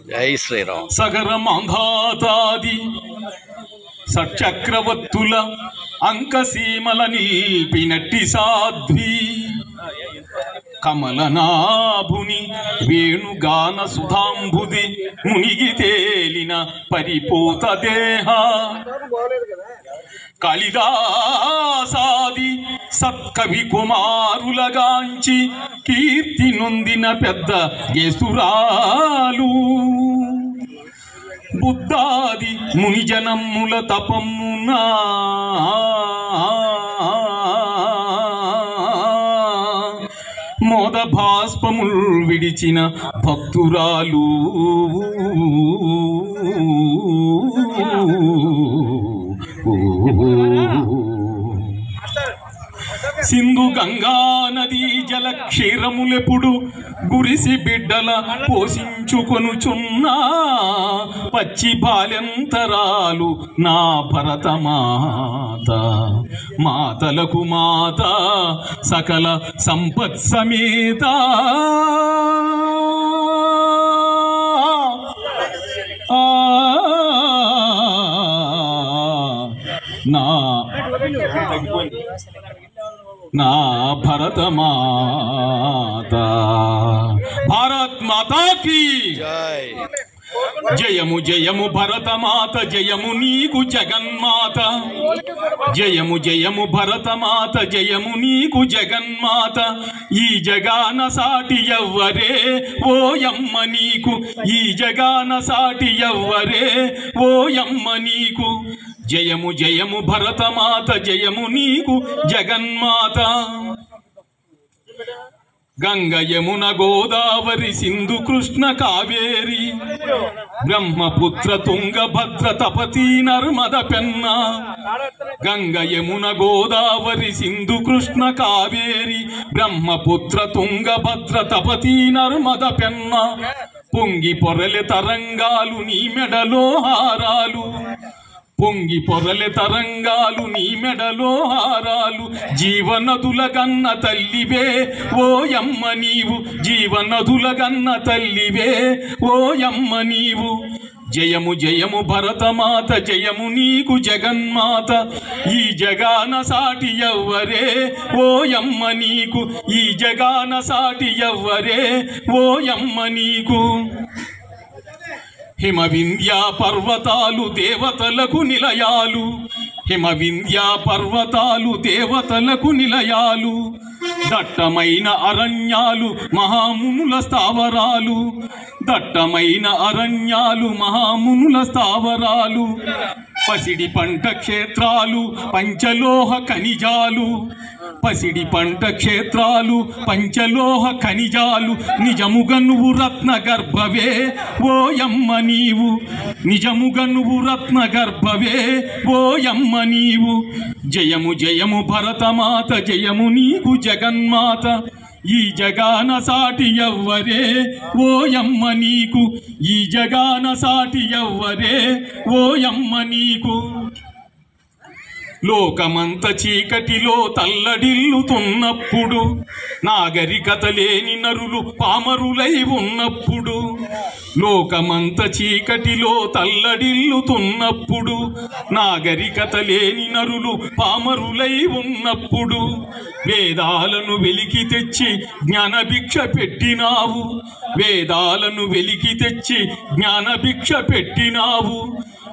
జై శ్రీరామ్. సగర మంఘాతాది సచక్రవర్తుల అంకసీమల నిల్పినట్టి సాధ్వి కమలనాభుని వేణుగాన సుధాంబుది మునిగి తేలిన పరిపోత దేహ కాళిదాసాది సత్కవి కుమారులగాంచి కీర్తి నొందిన పెద్ద గేసురాలు బుద్ధాది మునిజనముల తపమునా మోద భాస్పముల్ విడిచిన భక్తురాలు సింధు గంగా నదీ జల క్షీరములెప్పుడు గురిసి బిడ్డల పోషించుకొనుచున్నా పచ్చి బాల్యంతరాలు నా భరతమాత మాతలకు మాత సకల సంపత్ సమేత నా భరత మాత భారత్ మాతా కీ జై. జయము జయము భరత మాత జయము నీకు జగన్మాత జయము జయము భరత మాత జయము నీకు జగన్మాత ఈ జగాన సాటి ఎవ్వరే ఓయమ్మ నీకు ఈ జగాన సాటి ఎవ్వరే ఓయమ్మ నీకు జయము జయము భరత మాత జయము నీకు జగన్మాత గంగ యమున గోదావరి సింధు కృష్ణ కావేరి బ్రహ్మపుత్ర తుంగ భద్ర తపతి నర్మద పెన్న గంగ యమున గోదావరి సింధు కృష్ణ కావేరి బ్రహ్మపుత్ర తుంగ భద్ర తపతి నర్మద పెన్న పొంగి పొరలె తరంగాలు నీ మెడలో హారాలు పొంగి పొరలె తరంగాలు నీ మెడలో హారాలు జీవనదుల గన్న తల్లివే ఓయమ్మ నీవు జీవనదుల గన్న తల్లివే ఓయమ్మ నీవు జయము జయము భరతమాత జయము నీకు జగన్మాత ఈ జగాన సాటి ఎవ్వరే ఓయమ్మ నీకు ఈ జగాన సాటి ఎవ్వరే ఓయమ్మ నీకు హిమ వింధ్యా పర్వతాలు దేవతలకు నిలయాలు హిమ వింధ్యా పర్వతాలు దేవతలకు నిలయాలు దట్టమైన అరణ్యాలు మహామునుల స్థావరాలు దట్టమైన అరణ్యాలు మహామునుల స్థావరాలు పసిడి పంట క్షేత్రాలు పంచలోహ ఖనిజాలు పసిడి పంట క్షేత్రాలు పంచలోహ ఖనిజాలు నిజముగా నువ్వు రత్న గర్భవే ఓయమ్మ నీవు నిజముగా నువ్వు రత్న గర్భవే ఓయమ్మ నీవు జయము జయము భరతమాత జయము నీకు జగన్మాత ఈ జగాన సాటి ఎవ్వరే ఓయమ్మ నీకు ఈ జగాన సాటి ఎవ్వరే ఓయమ్మ నీకు లోకమంత చీకటిలో తల్లడిల్లుతున్నప్పుడు నాగరికత లేని నరులు పామరులై ఉన్నప్పుడు లోకమంత చీకటిలో తల్లడిల్లుతున్నప్పుడు నాగరికత లేని నరులు పామరులై ఉన్నప్పుడు వేదాలను వెలికి తెచ్చి జ్ఞానభిక్ష పెట్టినావు వేదాలను వెలికి తెచ్చి జ్ఞానభిక్ష పెట్టినావు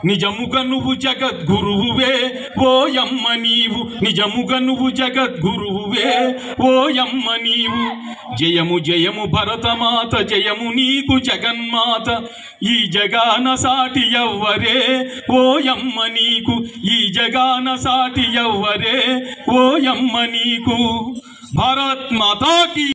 నిజముగా నువ్వు జగద్గురువువే ఓయమ్మ నీవు నిజముగా నువ్వు జగద్గురువువే ఓయమ్మ నీవు జయము జయము భరతమాత జయము నీకు జగన్మాత ఈ జగాన సాటి ఎవ్వరే ఓయమ్మ నీకు ఈ జగాన సాటి ఎవ్వరే ఓయమ్మ నీకు భారత్ మాతా కీ